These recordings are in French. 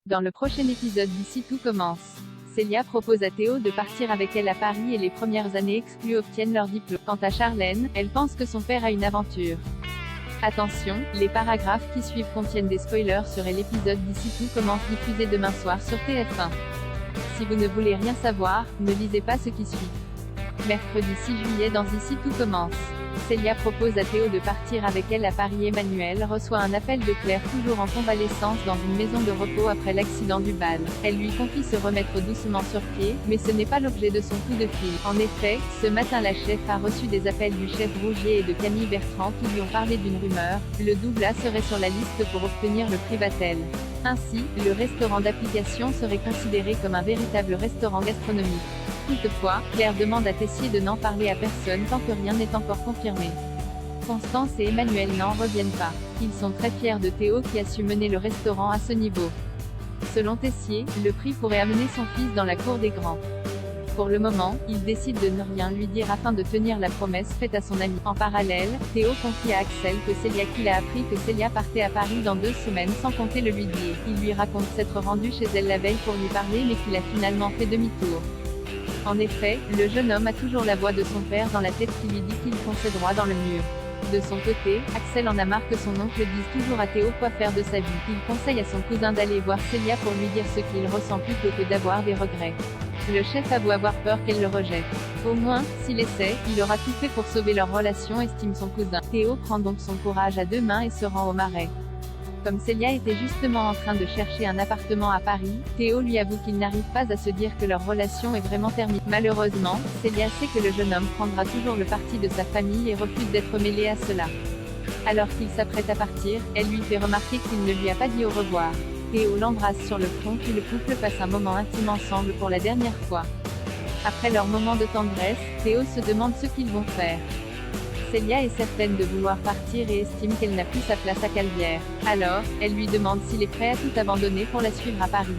Dans le prochain épisode d'Ici tout commence, Célia propose à Théo de partir avec elle à Paris et les premières années exclues obtiennent leur diplôme. Quant à Charlène, elle pense que son père a une aventure. Attention, les paragraphes qui suivent contiennent des spoilers sur l'épisode d'Ici tout commence diffusé demain soir sur TF1. Si vous ne voulez rien savoir, ne lisez pas ce qui suit. Mercredi 6 juillet dans Ici tout commence. Célia propose à Théo de partir avec elle à Paris. Emmanuel reçoit un appel de Claire toujours en convalescence dans une maison de repos après l'accident du bal. Elle lui confie se remettre doucement sur pied, mais ce n'est pas l'objet de son coup de fil. En effet, ce matin la chef a reçu des appels du chef Rougier et de Camille Bertrand qui lui ont parlé d'une rumeur, le Doubla serait sur la liste pour obtenir le prix Vatel. Ainsi, le restaurant d'application serait considéré comme un véritable restaurant gastronomique. Toutefois, Claire demande à Tessier de n'en parler à personne tant que rien n'est encore confirmé. Constance et Emmanuel n'en reviennent pas. Ils sont très fiers de Théo qui a su mener le restaurant à ce niveau. Selon Tessier, le prix pourrait amener son fils dans la cour des grands. Pour le moment, il décide de ne rien lui dire afin de tenir la promesse faite à son ami. En parallèle, Théo confie à Axel que Célia qu'il a appris que Célia partait à Paris dans 2 semaines sans compter le lui dire. Il lui raconte s'être rendu chez elle la veille pour lui parler mais qu'il a finalement fait demi-tour. En effet, le jeune homme a toujours la voix de son père dans la tête qui lui dit qu'il fonçait droit dans le mur. De son côté, Axel en a marre que son oncle dise toujours à Théo quoi faire de sa vie. Il conseille à son cousin d'aller voir Célia pour lui dire ce qu'il ressent plutôt que d'avoir des regrets. Le chef avoue avoir peur qu'elle le rejette. Au moins, s'il essaie, il aura tout fait pour sauver leur relation, estime son cousin. Théo prend donc son courage à 2 mains et se rend au Marais. Comme Célia était justement en train de chercher un appartement à Paris, Théo lui avoue qu'il n'arrive pas à se dire que leur relation est vraiment terminée. Malheureusement, Célia sait que le jeune homme prendra toujours le parti de sa famille et refuse d'être mêlé à cela. Alors qu'il s'apprête à partir, elle lui fait remarquer qu'il ne lui a pas dit au revoir. Théo l'embrasse sur le front puis le couple passe un moment intime ensemble pour la dernière fois. Après leur moment de tendresse, Théo se demande ce qu'ils vont faire. Célia est certaine de vouloir partir et estime qu'elle n'a plus sa place à Calvière. Alors, elle lui demande s'il est prêt à tout abandonner pour la suivre à Paris.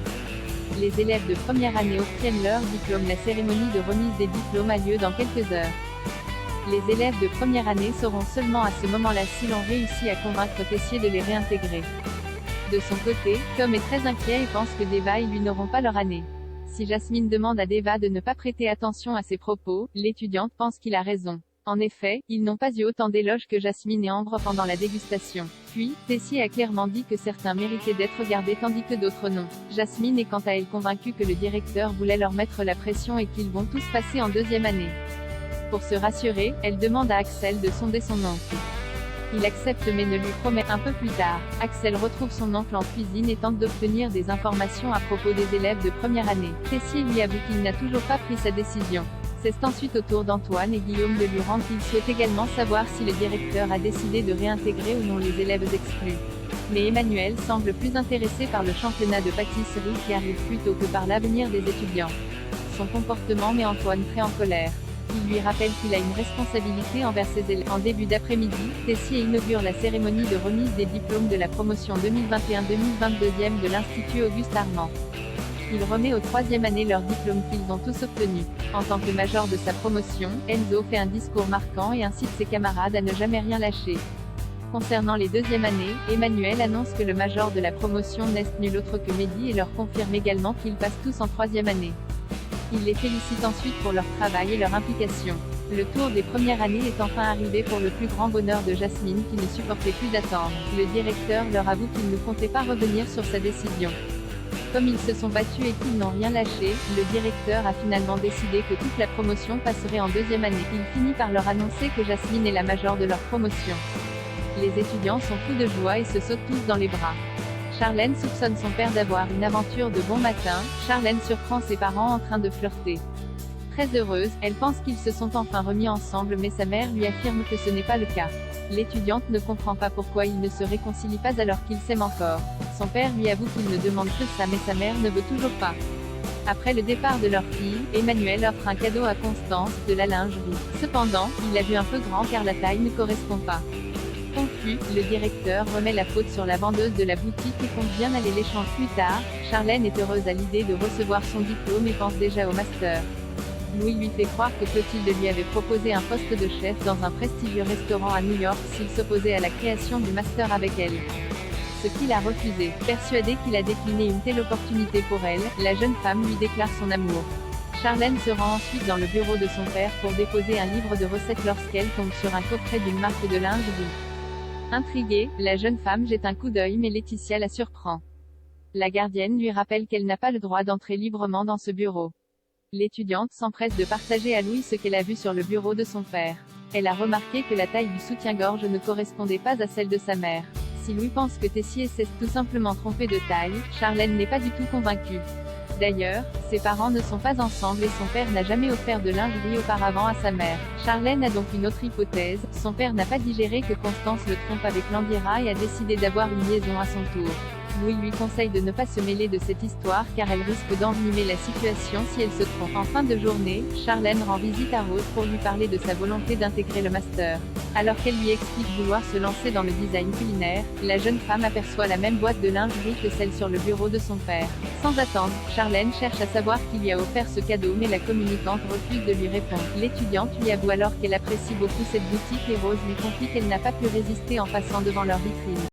Les élèves de première année obtiennent leur diplôme. La cérémonie de remise des diplômes a lieu dans quelques heures. Les élèves de première année sauront seulement à ce moment-là s'ils ont réussi à convaincre Tessier de les réintégrer. De son côté, Tom est très inquiet et pense que Deva et lui n'auront pas leur année. Si Jasmine demande à Deva de ne pas prêter attention à ses propos, l'étudiante pense qu'il a raison. En effet, ils n'ont pas eu autant d'éloges que Jasmine et Ambre pendant la dégustation. Puis, Tessier a clairement dit que certains méritaient d'être gardés tandis que d'autres non. Jasmine est quant à elle convaincue que le directeur voulait leur mettre la pression et qu'ils vont tous passer en 2e année. Pour se rassurer, elle demande à Axel de sonder son oncle. Il accepte mais ne lui promet. Un peu plus tard, Axel retrouve son oncle en cuisine et tente d'obtenir des informations à propos des élèves de première année. Tessier lui avoue qu'il n'a toujours pas pris sa décision. C'est ensuite au tour d'Antoine et Guillaume de lui rendre qu'il souhaite également savoir si le directeur a décidé de réintégrer ou non les élèves exclus. Mais Emmanuel semble plus intéressé par le championnat de pâtisserie qui arrive plus tôt que par l'avenir des étudiants. Son comportement met Antoine très en colère. Il lui rappelle qu'il a une responsabilité envers ses élèves. En début d'après-midi, Tessier inaugure la cérémonie de remise des diplômes de la promotion 2021-2022 de l'Institut Auguste Armand. Il remet aux 3e année leur diplôme qu'ils ont tous obtenu. En tant que major de sa promotion, Enzo fait un discours marquant et incite ses camarades à ne jamais rien lâcher. Concernant les 2e années, Emmanuel annonce que le major de la promotion n'est nul autre que Mehdi et leur confirme également qu'ils passent tous en 3e année. Il les félicite ensuite pour leur travail et leur implication. Le tour des premières années est enfin arrivé pour le plus grand bonheur de Jasmine qui ne supportait plus d'attendre. Le directeur leur avoue qu'il ne comptait pas revenir sur sa décision. Comme ils se sont battus et qu'ils n'ont rien lâché, le directeur a finalement décidé que toute la promotion passerait en 2e année. Il finit par leur annoncer que Jasmine est la major de leur promotion. Les étudiants sont fous de joie et se sautent tous dans les bras. Charlène soupçonne son père d'avoir une aventure de bon matin. Charlène surprend ses parents en train de flirter. Très heureuse, elle pense qu'ils se sont enfin remis ensemble mais sa mère lui affirme que ce n'est pas le cas. L'étudiante ne comprend pas pourquoi ils ne se réconcilient pas alors qu'ils s'aiment encore. Son père lui avoue qu'il ne demande que ça mais sa mère ne veut toujours pas. Après le départ de leur fille, Emmanuel offre un cadeau à Constance, de la lingerie. Cependant, il l'a vu un peu grand car la taille ne correspond pas. Confus, le directeur remet la faute sur la vendeuse de la boutique et compte bien aller l'échanger plus tard. Charlène est heureuse à l'idée de recevoir son diplôme et pense déjà au master. Louis lui fait croire que Clotilde lui avait proposé un poste de chef dans un prestigieux restaurant à New York s'il s'opposait à la création du master avec elle. ce qu'il a refusé. Persuadée qu'il a décliné une telle opportunité pour elle, la jeune femme lui déclare son amour. Charlène se rend ensuite dans le bureau de son père pour déposer un livre de recettes lorsqu'elle tombe sur un coffret d'une marque de lingerie. Intriguée, la jeune femme jette un coup d'œil mais Laetitia la surprend. La gardienne lui rappelle qu'elle n'a pas le droit d'entrer librement dans ce bureau. L'étudiante s'empresse de partager à Louis ce qu'elle a vu sur le bureau de son père. Elle a remarqué que la taille du soutien-gorge ne correspondait pas à celle de sa mère. Si Louis pense que Tessier s'est tout simplement trompé de taille, Charlène n'est pas du tout convaincue. D'ailleurs, ses parents ne sont pas ensemble et son père n'a jamais offert de lingerie auparavant à sa mère. Charlène a donc une autre hypothèse, son père n'a pas digéré que Constance le trompe avec Landira et a décidé d'avoir une liaison à son tour. Louis lui conseille de ne pas se mêler de cette histoire car elle risque d'envenimer la situation si elle se trompe. En fin de journée, Charlène rend visite à Rose pour lui parler de sa volonté d'intégrer le master. Alors qu'elle lui explique vouloir se lancer dans le design culinaire, la jeune femme aperçoit la même boîte de lingerie que celle sur le bureau de son père. Sans attendre, Charlène cherche à savoir qui lui a offert ce cadeau mais la communicante refuse de lui répondre. L'étudiante lui avoue alors qu'elle apprécie beaucoup cette boutique et Rose lui confie qu'elle n'a pas pu résister en passant devant leur vitrine.